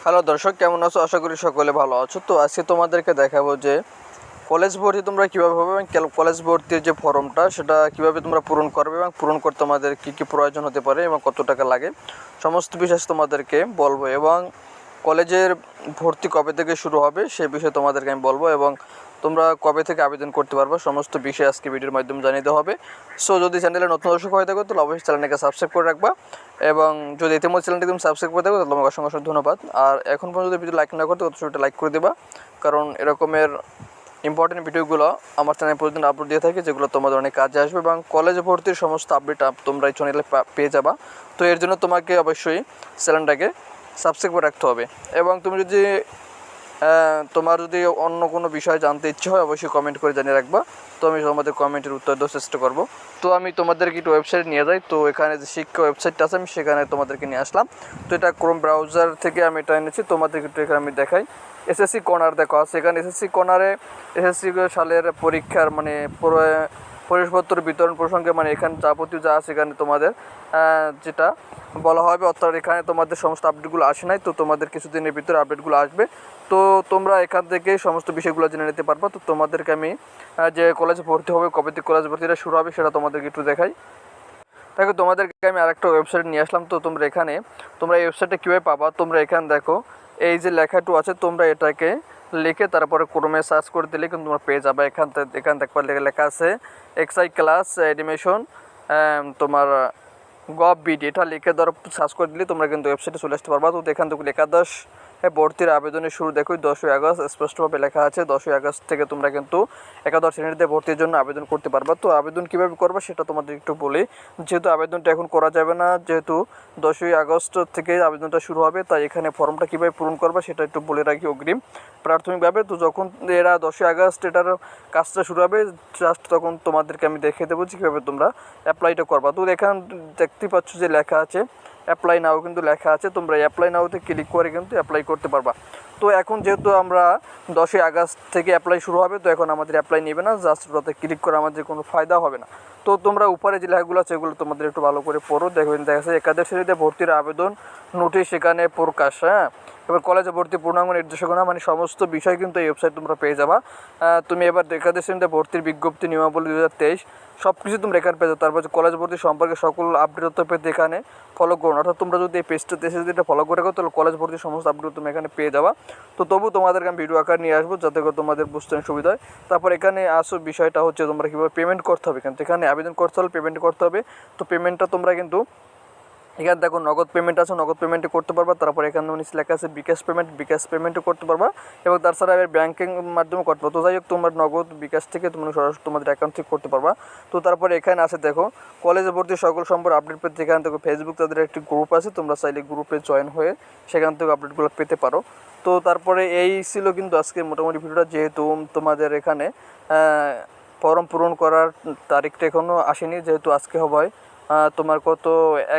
Hello দর্শক, কেমন আছো? আশা করি সকলে ভালো আছো। তো আজকে তোমাদেরকে দেখাবো যে কলেজ ভর্তি তোমরা কীভাবে হবে এবং কলেজ ভর্তির যে ফর্মটা সেটা কীভাবে তোমরা পূরণ করবে এবং পূরণ করতে তোমাদের কী কী প্রয়োজন হতে পারে এবং কত টাকা লাগে সমস্ত বিষয় তোমাদেরকে বলবো। এবং কলেজের ভর্তি কবে থেকে শুরু হবে সে বিষয়ে তোমাদেরকে আমি বলবো এবং তোমরা কবে থেকে আবেদন করতে পারবে সমস্ত বিষয় আজকে ভিডিওর মাধ্যমে জানিয়ে দেওয়া হবে। সো যদি চ্যানেলে নতুন দর্শক হয়ে থাকো তাহলে অবশ্যই চ্যানেলটাকে সাবস্ক্রাইব করে রাখবা এবং যদি ইতিমধ্যে চ্যানেলটি তুমি সাবস্ক্রাইব করে থাকো তাহলে তোমাকে অসংখ্য অসংখ্য ধন্যবাদ। আর এখন পর্যন্ত ভিডিও লাইক না করতে অবশ্যই লাইক করে দেবা, কারণ এরকমের ইম্পর্টেন্ট ভিডিওগুলো আমার চ্যানেলে প্রতিদিন আপলোড দিয়ে থাকে যেগুলো তোমাদের অনেক কাজে আসবে এবং কলেজ ভর্তির সমস্ত আপডেট তোমরা এই চ্যানেলে পেয়ে যাবা। তো এর জন্য তোমাকে অবশ্যই চ্যানেলটাকে সাবস্ক্রাইব করে রাখতে হবে। এবং তুমি যদি তোমার যদি অন্য কোনো বিষয় জানতে ইচ্ছে হয় অবশ্যই কমেন্ট করে জানিয়ে রাখবা, তো আমি তোমাদের কমেন্টের উত্তর দেওয়ার চেষ্টা করবো। তো আমি তোমাদেরকে একটু ওয়েবসাইট নিয়ে যাই। তো এখানে যে শিক্ষা ওয়েবসাইটটা আছে আমি সেখানে তোমাদেরকে নিয়ে আসলাম। তো এটা ক্রোম ব্রাউজার থেকে আমি এটা এনেছি, তোমাদেরকে একটু এখানে আমি দেখাই। এসএসসি কর্নার দেখো আছে এখানে। এসএসসি কর্নারে এসএসসি সালের পরীক্ষার মানে প্রবেশপত্র বিতরণ প্রসঙ্গে মানে এখানে যাবতীয় যা আছে এখানে তোমাদের যেটা বলা হবে, অর্থাৎ এখানে তোমাদের সমস্ত আপডেটগুলো আসে নাই, তো তোমাদের কিছুদিনের ভিতরে আপডেটগুলো আসবে। তো তোমরা এখান থেকে সমস্ত বিষয়গুলো জেনে নিতে পারবা। তো তোমাদেরকে আমি যে কলেজে ভর্তি হবে, কবে থেকে কলেজ ভর্তিটা শুরু হবে সেটা তোমাদেরকে একটু দেখাই। দেখো তোমাদেরকে আমি আরেকটা ওয়েবসাইট নিয়ে আসলাম। তো তোমরা এই ওয়েবসাইটটা কীভাবে পাবা, তোমরা এখানে দেখো এই যে লেখাটু আছে, তোমরা এটাকে লিখে তারপরে ক্রোমে সার্চ করে দিলে কিন্তু তোমরা পেয়ে যাবে। এখান দেখবার লেখা আছে এক্সআই ক্লাস অ্যাডমিশন তোমার গভ বিডি, এটা লিখে ধরো সার্চ করে দিলে তোমরা কিন্তু ওয়েবসাইটে চলে আসতে পারবা। তো এখান থেকে একাদশ ভর্তির আবেদনের শুরু দেখো 10ই আগস্ট স্পষ্টভাবে লেখা আছে। 10ই আগস্ট থেকে তোমরা কিন্তু একাদশ শ্রেণীতে ভর্তির জন্য আবেদন করতে পারবা। তো আবেদন কীভাবে করবা সেটা তোমাদের একটু বলি। যেহেতু আবেদনটা এখন করা যাবে না, যেহেতু 10ই আগস্ট থেকে আবেদনটা শুরু হবে, তাই এখানে ফর্মটা কীভাবে পূরণ করবা সেটা একটু বলে রাখি অগ্রিম প্রাথমিকভাবে। তো যখন এরা 10ই আগস্ট এটার কাজটা শুরু হবে জাস্ট তখন তোমাদেরকে আমি দেখিয়ে দেবো যে কীভাবে তোমরা অ্যাপ্লাইটা করবা। তো এখানে দেখতে পাচ্ছ যে লেখা আছে অ্যাপ্লাই নাও, কিন্তু লেখা আছে তোমরা অ্যাপ্লাই নাওতে ক্লিক করে কিন্তু অ্যাপ্লাই করতে পারবা। তো এখন যেহেতু আমরা 10ই আগস্ট থেকে অ্যাপ্লাই শুরু হবে, তো এখন আমাদের অ্যাপ্লাই নেবে না, জাস্ট ওটাতে ক্লিক করে আমাদের কোনো ফায়দা হবে না। তো তোমরা উপরে যে লেখাগুলো আছে এগুলো তোমাদের একটু ভালো করে পড়ো। দেখবেন দেখা যাচ্ছে একাদশ শ্রেণীতে ভর্তির আবেদন নোটিশ সেখানে প্রকাশ। এবার কলেজে ভর্তি পূর্ণাঙ্গ নির্দেশনা মানে সমস্ত বিষয় কিন্তু এই ওয়েবসাইট তোমরা পেয়ে যাবা। তুমি এবার একাদশ শ্রেণীতে ভর্তির বিজ্ঞপ্তি নিয়মাবলী 2023 সব কিছু তোমরা এখানে পেয়ে যাবে। তারপর কলেজ ভর্তি সম্পর্কে সকল আপডেট পেতে এখানে ফলো করুন, অর্থাৎ তোমরা যদি এই পেজটাতে এসে যদি এটা ফলো করে রাখো তাহলে কলেজ ভর্তির সমস্ত আপডেট তুমি এখানে পেয়ে যাবা। তো তবু তোমাদেরকে আমি ভিডিও আকার নিয়ে আসবো যাতে করে তোমাদের বুঝতে সুবিধা হয়। তারপর এখানে আসল বিষয়টা হচ্ছে তোমরা কীভাবে পেমেন্ট করতে হবে, কিন্তু এখানে আবেদন করতে হলে পেমেন্ট করতে হবে। তো পেমেন্টটা তোমরা কিন্তু এখানে দেখো নগদ পেমেন্ট আছে, নগদ পেমেন্টে করতে পারবা। তারপর এখানে লেখা আছে বিকাশ পেমেন্টও করতে পারবা এবং তাছাড়া ব্যাঙ্কিং মাধ্যমে করতে পারবা। তো যাই হোক তোমরা নগদ বিকাশ থেকে তোমরা সরাসরি তোমাদের অ্যাকাউন্ট থেকে করতে পারবা। তো তারপরে এখানে আছে দেখো কলেজে ভর্তি সকল সম্পর্কে আপডেট পেতে এখান থেকে ফেসবুক তাদের একটি গ্রুপ আছে, তোমরা চাইলে গ্রুপে জয়েন হয়ে সেখান থেকে আপডেটগুলো পেতে পারো। তো তারপরে এই ছিল কিন্তু আজকে মোটামুটি ভিডিওটা। যেহেতু তোমাদের এখানে ফর্ম পূরণ করার তারিখটা এখনও আসেনি, যেহেতু আজকে হবে তোমার কত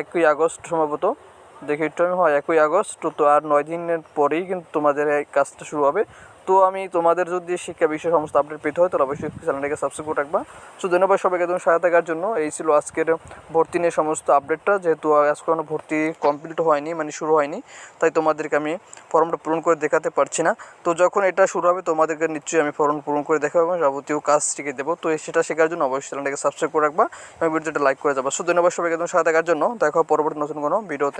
1ই আগস্ট সম্ভবত, দেখি একটু আমি, হয় 1ই আগস্ট। তো আর 9 দিনের পরেই কিন্তু তোমাদের এই কাজটা শুরু হবে। তো আমি তোমাদের যদি শিক্ষা বিষয়ে সমস্ত আপডেট পেতে হয় তাহলে অবশ্যই চ্যানেলটাকে সাবস্ক্রাইব করে রাখবা। সো ধন্যবাদ সবাইকে তুমি সহায়তা থাকার জন্য। এই ছিল আজকের ভর্তি নিয়ে সমস্ত আপডেটটা। যেহেতু আজ কোনো ভর্তি কমপ্লিট হয়নি মানে শুরু হয়নি, তাই তোমাদেরকে আমি ফর্মটা পূরণ করে দেখাতে পারছি না। তো যখন এটা শুরু হবে তোমাদেরকে নিশ্চয়ই আমি ফর্ম পূরণ করে দেখাবো এবং যাবতীয় কাজ শিখে দেবো। তো সেটা শেখার জন্য অবশ্যই চ্যানেলটাকে সাবস্ক্রাইব করে রাখবা এবং ভিডিওটা লাইক করে যাবা। সো ধন্যবাদ সবাইকে তুমি সহায়তা থাকার জন্য। দেখো পরবর্তী নতুন কোনো ভিডিওতে।